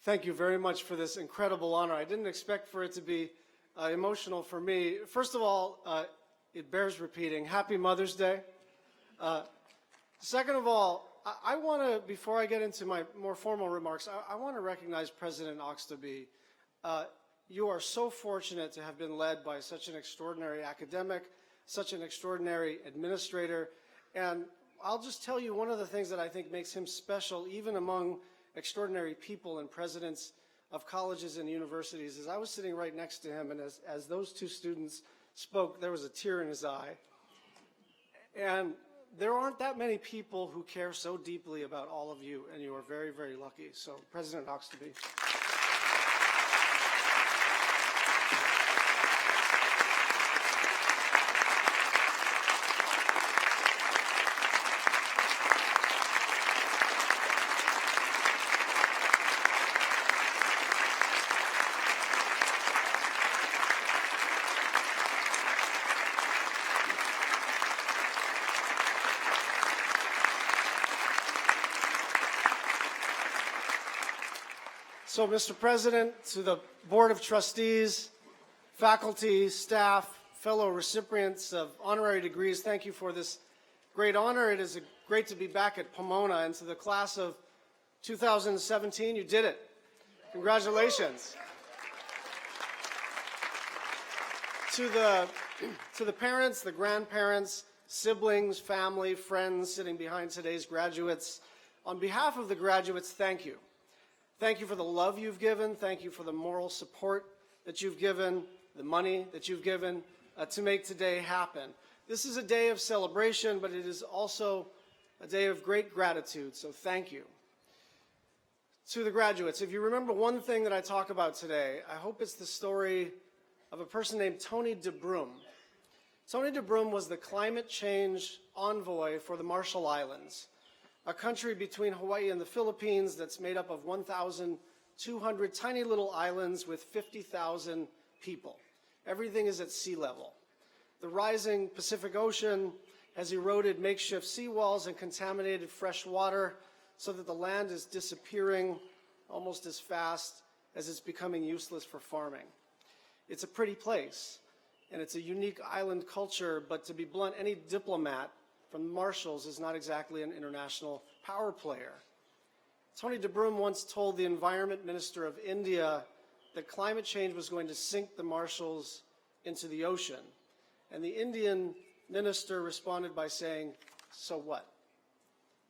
Thank you very much for this incredible honor. I didn't expect for it to be emotional for me. First of all, it bears repeating, Happy Mother's Day. Second of all, I want to, before I get into my more formal remarks, I want to recognize President Oxtoby. You are so fortunate to have been led by such an extraordinary academic, such an extraordinary administrator, and I'll just tell you one of the things that I think makes him special, even among extraordinary people and presidents of colleges and universities, is I was sitting right next to him, and as those two students spoke, there was a tear in his eye. And there aren't that many people who care so deeply about all of you, and you are very, very lucky. So, President Oxtoby. So, Mr. President, to the Board of Trustees, faculty, staff, fellow recipients of honorary degrees, thank you for this great honor. It is great to be back at Pomona, and to the class of 2017, you did it. Congratulations. To the parents, the grandparents, siblings, family, friends sitting behind today's graduates, on behalf of the graduates, thank you. Thank you for the love you've given. Thank you for the moral support that you've given, the money that you've given to make today happen. This is a day of celebration, but it is also a day of great gratitude, so thank you. To the graduates, if you remember one thing that I talk about today, I hope it's the story of a person named Tony de Brum. Tony de Brum was the climate change envoy for the Marshall Islands, a country between Hawaii and the Philippines that's made up of 1,200 tiny little islands with 50,000 people. Everything is at sea level. The rising Pacific Ocean has eroded makeshift seawalls and contaminated fresh water so that the land is disappearing almost as fast as it's becoming useless for farming. It's a pretty place, and it's a unique island culture, but to be blunt, any diplomat from the Marshalls is not exactly an international power player. Tony de Brum once told the Environment Minister of India that climate change was going to sink the Marshalls into the ocean. And the Indian minister responded by saying, so what?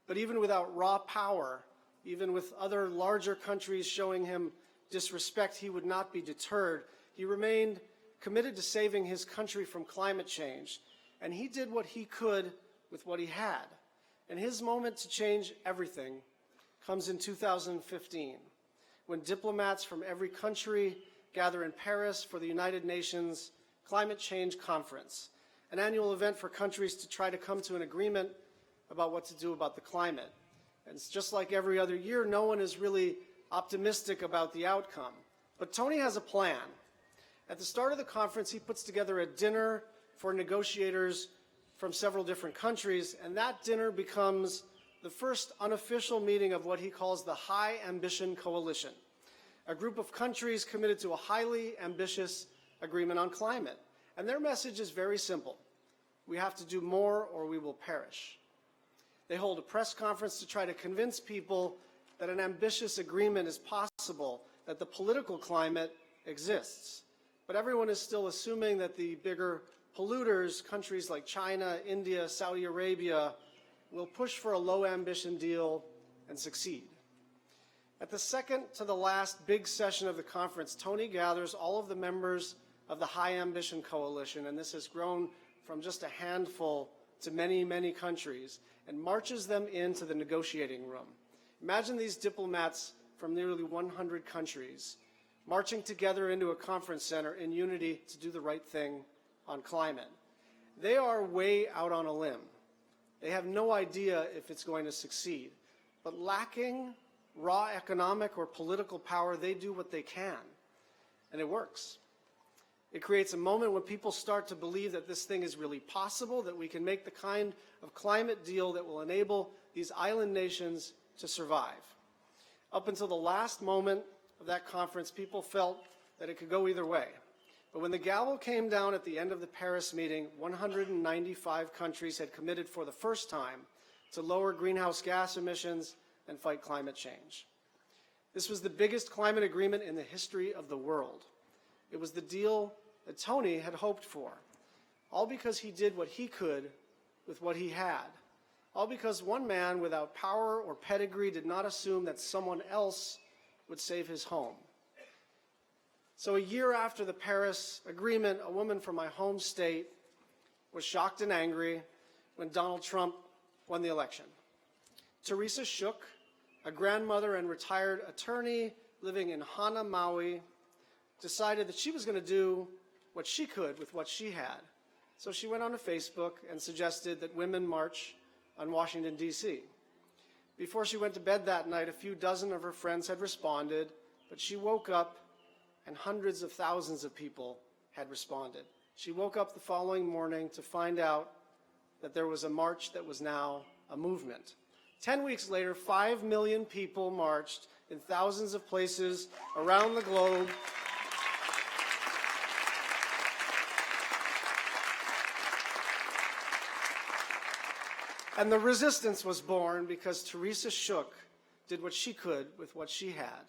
But even without raw power, even with other larger countries showing him disrespect, he would not be deterred. He remained committed to saving his country from climate change, and he did what he could with what he had. And his moment to change everything comes in 2015, when diplomats from every country gather in Paris for the United Nations Climate Change Conference, an annual event for countries to try to come to an agreement about what to do about the climate. And it's just like every other year, no one is really optimistic about the outcome. But Tony has a plan. At the start of the conference, he puts together a dinner for negotiators from several different countries, and that dinner becomes the first unofficial meeting of what he calls the High Ambition Coalition, a group of countries committed to a highly ambitious agreement on climate. And their message is very simple. We have to do more or we will perish. They hold a press conference to try to convince people that an ambitious agreement is possible, that the political climate exists. But everyone is still assuming that the bigger polluters, countries like China, India, Saudi Arabia, will push for a low ambition deal and succeed. At the second to the last big session of the conference, Tony gathers all of the members of the High Ambition Coalition, and this has grown from just a handful to many, many countries, and marches them into the negotiating room. Imagine these diplomats from nearly 100 countries marching together into a conference center in unity to do the right thing on climate. They are way out on a limb. They have no idea if it's going to succeed. But lacking raw economic or political power, they do what they can. And it works. It creates a moment when people start to believe that this thing is really possible, that we can make the kind of climate deal that will enable these island nations to survive. Up until the last moment, of that conference, people felt that it could go either way. But when the gavel came down at the end of the Paris meeting, 195 countries had committed for the first time to lower greenhouse gas emissions and fight climate change. This was the biggest climate agreement in the history of the world. It was the deal that Tony had hoped for, all because he did what he could with what he had, all because one man without power or pedigree did not assume that someone else would save his home. So a year after the Paris Agreement, a woman from my home state was shocked and angry when Donald Trump won the election. Teresa Shook, a grandmother and retired attorney living in Hana, Maui, decided that she was going to do what she could with what she had. So she went onto Facebook and suggested that women march on Washington, D.C. Before she went to bed that night, a few dozen of her friends had responded, but she woke up and hundreds of thousands of people had responded. She woke up the following morning to find out that there was a march that was now a movement. 10 weeks later, 5 million people marched in thousands of places around the globe. And the resistance was born because Teresa Shook did what she could with what she had.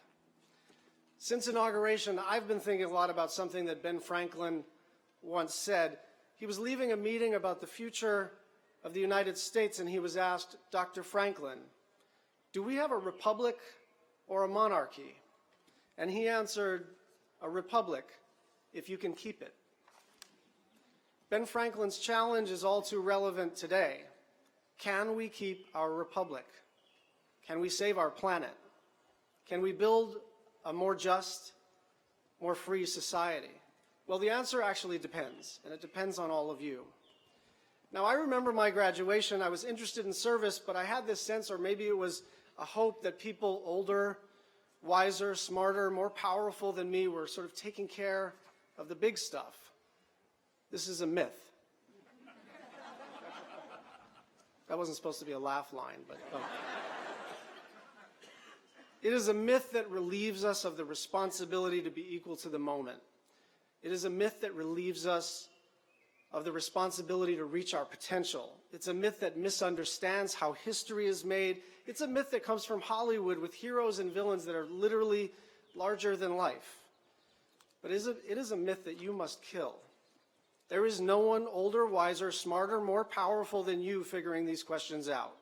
Since inauguration, I've been thinking a lot about something that Ben Franklin once said. He was leaving a meeting about the future of the United States, and he was asked, "Dr. Franklin, do we have a republic or a monarchy?" And he answered, "A republic, if you can keep it." Ben Franklin's challenge is all too relevant today. Can we keep our republic? Can we save our planet? Can we build a more just, more free society? Well, the answer actually depends, and it depends on all of you. Now, I remember my graduation. I was interested in service, but I had this sense, or maybe it was a hope, that people older, wiser, smarter, more powerful than me were sort of taking care of the big stuff. This is a myth. That wasn't supposed to be a laugh line, but It is a myth that relieves us of the responsibility to be equal to the moment. It is a myth that relieves us of the responsibility to reach our potential. It's a myth that misunderstands how history is made. It's a myth that comes from Hollywood with heroes and villains that are literally larger than life. But it is a myth that you must kill. There is no one older, wiser, smarter, more powerful than you figuring these questions out.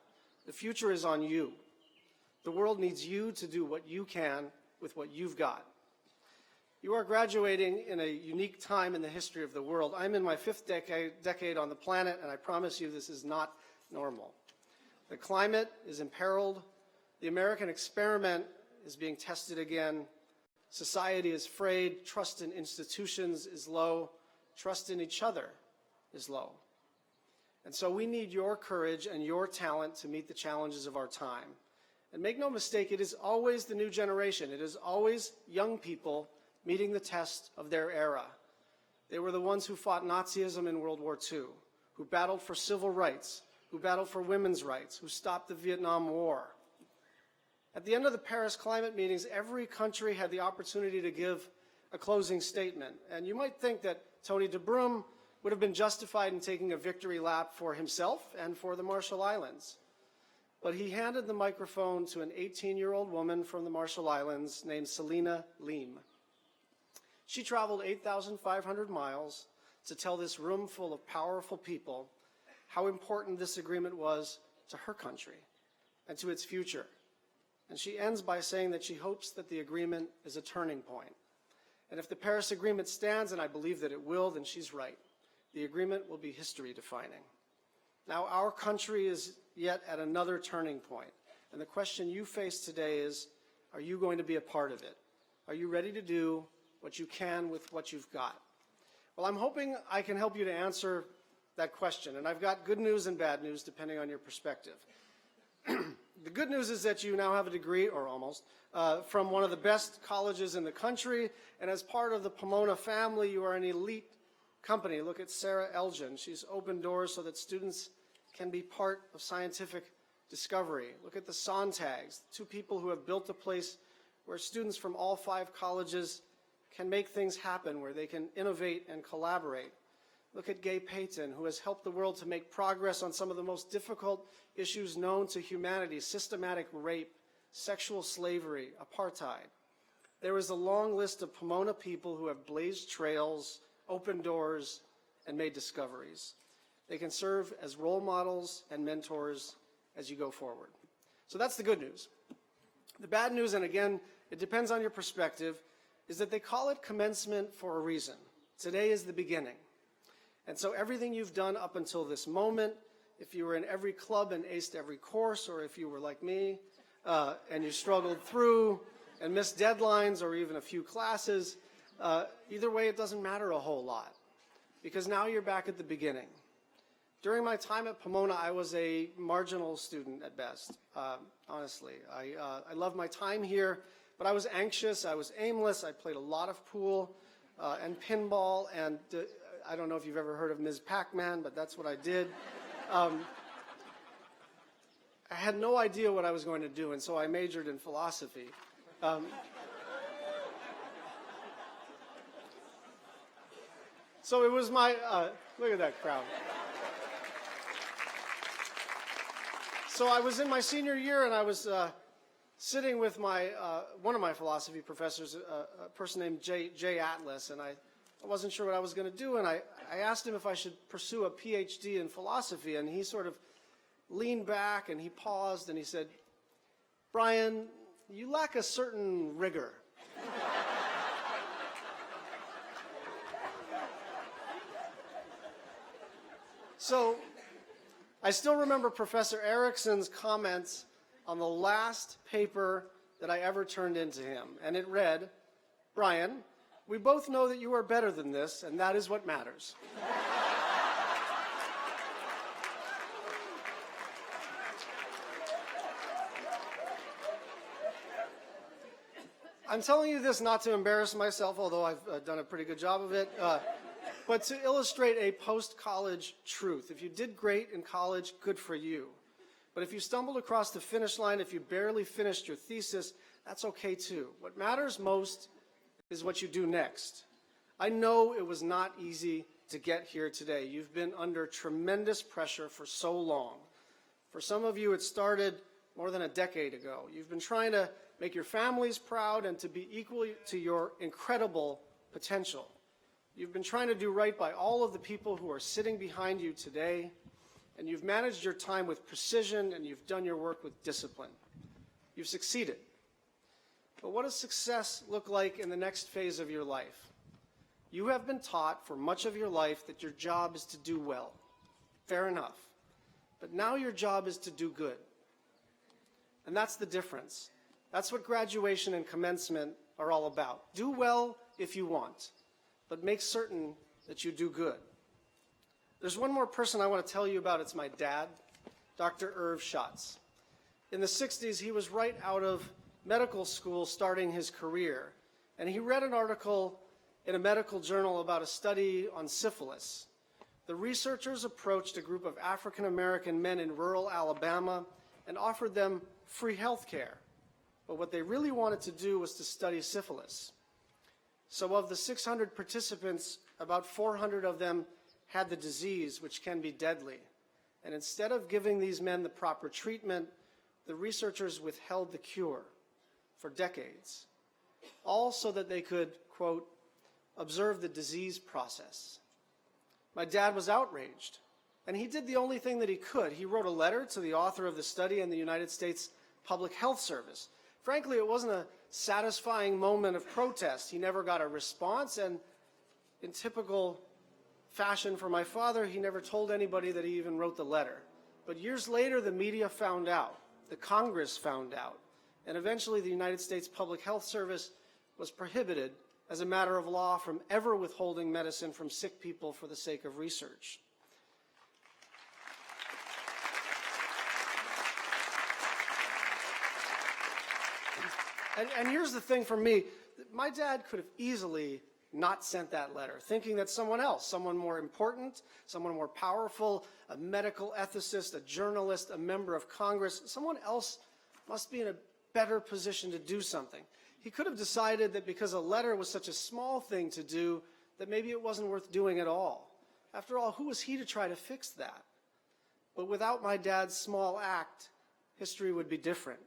The future is on you. The world needs you to do what you can with what you've got. You are graduating in a unique time in the history of the world. I'm in my 5th decade on the planet, and I promise you this is not normal. The climate is imperiled. The American experiment is being tested again. Society is frayed. Trust in institutions is low. Trust in each other is low. And so we need your courage and your talent to meet the challenges of our time. And make no mistake, it is always the new generation. It is always young people meeting the test of their era. They were the ones who fought Nazism in World War II, who battled for civil rights, who battled for women's rights, who stopped the Vietnam War. At the end of the Paris climate meetings, every country had the opportunity to give a closing statement. And you might think that Tony de Brum would have been justified in taking a victory lap for himself and for the Marshall Islands. But he handed the microphone to an 18-year-old woman from the Marshall Islands named Selena Leem. She traveled 8,500 miles to tell this room full of powerful people how important this agreement was to her country and to its future. And she ends by saying that she hopes that the agreement is a turning point. And if the Paris Agreement stands, and I believe that it will, then she's right. The agreement will be history-defining. Now, our country is yet at another turning point. And the question you face today is, are you going to be a part of it? Are you ready to do what you can with what you've got? Well, I'm hoping I can help you to answer that question. And I've got good news and bad news, depending on your perspective. The good news is that you now have a degree, or almost, from one of the best colleges in the country. And as part of the Pomona family, you are an elite company. Look at Sarah Elgin. She's opened doors so that students can be part of scientific discovery. Look at the Sontags, 2 people who have built a place where students from all 5 colleges can make things happen, where they can innovate and collaborate. Look at Gay Payton, who has helped the world to make progress on some of the most difficult issues known to humanity: systematic rape, sexual slavery, apartheid. There is a long list of Pomona people who have blazed trails, opened doors, and made discoveries. They can serve as role models and mentors as you go forward. So that's the good news. The bad news, and again, it depends on your perspective, is that they call it commencement for a reason. Today is the beginning. And so everything you've done up until this moment, if you were in every club and aced every course, or if you were like me, and you struggled through and missed deadlines or even a few classes, either way, it doesn't matter a whole lot, because now you're back at the beginning. During my time at Pomona, I was a marginal student at best, honestly. I loved my time here, but I was anxious, I was aimless, I played a lot of pool and pinball, and I don't know if you've ever heard of Ms. Pac-Man, but that's what I did. I had no idea what I was going to do, and so I majored in philosophy. So it was my, look at that crowd. So I was in my senior year, and I was sitting with my, one of my philosophy professors, a person named Jay Atlas, and I wasn't sure what I was going to do, and I asked him if I should pursue a PhD in philosophy, and he sort of leaned back, and he paused, and he said, "Brian, you lack a certain rigor." So I still remember Professor Erickson's comments on the last paper that I ever turned into him, and it read, "Brian, we both know that you are better than this, and that is what matters." I'm telling you this not to embarrass myself, although I've done a pretty good job of it, but to illustrate a post-college truth. If you did great in college, good for you. But if you stumbled across the finish line, if you barely finished your thesis, that's okay too. What matters most is what you do next. I know it was not easy to get here today. You've been under tremendous pressure for so long. For some of you, it started more than a decade ago. You've been trying to make your families proud and to be equal to your incredible potential. You've been trying to do right by all of the people who are sitting behind you today, and you've managed your time with precision, and you've done your work with discipline. You've succeeded. But what does success look like in the next phase of your life? You have been taught for much of your life that your job is to do well. Fair enough. But now your job is to do good. And that's the difference. That's what graduation and commencement are all about. Do well if you want, but make certain that you do good. There's one more person I want to tell you about. It's my dad, Dr. Brian Schatz. In the 60s, he was right out of medical school starting his career, and he read an article in a medical journal about a study on syphilis. The researchers approached a group of African-American men in rural Alabama and offered them free health care. But what they really wanted to do was to study syphilis. So of the 600 participants, about 400 of them had the disease, which can be deadly. And instead of giving these men the proper treatment, the researchers withheld the cure for decades, all so that they could, quote, observe the disease process. My dad was outraged, and he did the only thing that he could. He wrote a letter to the author of the study and the United States Public Health Service. Frankly, it wasn't a satisfying moment of protest. He never got a response, and in typical fashion for my father, he never told anybody that he even wrote the letter. But years later, the media found out, the Congress found out, and eventually the United States Public Health Service was prohibited as a matter of law from ever withholding medicine from sick people for the sake of research. And here's the thing for me, my dad could have easily not sent that letter, thinking that someone else, someone more important, someone more powerful, a medical ethicist, a journalist, a member of Congress, someone else must be in a better position to do something. He could have decided that because a letter was such a small thing to do, that maybe it wasn't worth doing at all. After all, who was he to try to fix that? But without my dad's small act, history would be different.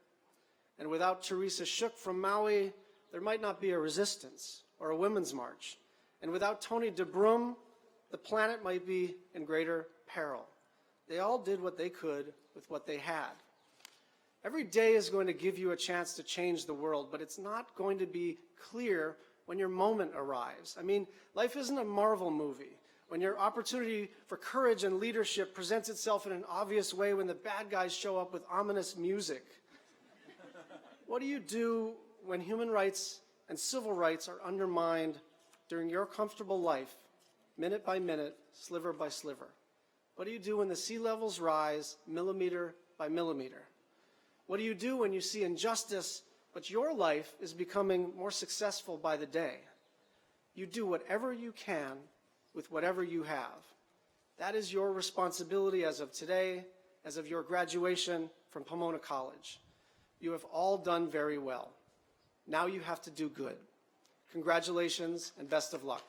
And without Teresa Shook from Maui, there might not be a resistance or a women's march. And without Tony de Brum, the planet might be in greater peril. They all did what they could with what they had. Every day is going to give you a chance to change the world, but it's not going to be clear when your moment arrives. I mean, life isn't a Marvel movie. When your opportunity for courage and leadership presents itself in an obvious way when the bad guys show up with ominous music. What do you do when human rights and civil rights are undermined during your comfortable life, minute by minute, sliver by sliver? What do you do when the sea levels rise millimeter by millimeter? What do you do when you see injustice, but your life is becoming more successful by the day? You do whatever you can with whatever you have. That is your responsibility as of today, as of your graduation from Pomona College. You have all done very well. Now you have to do good. Congratulations and best of luck.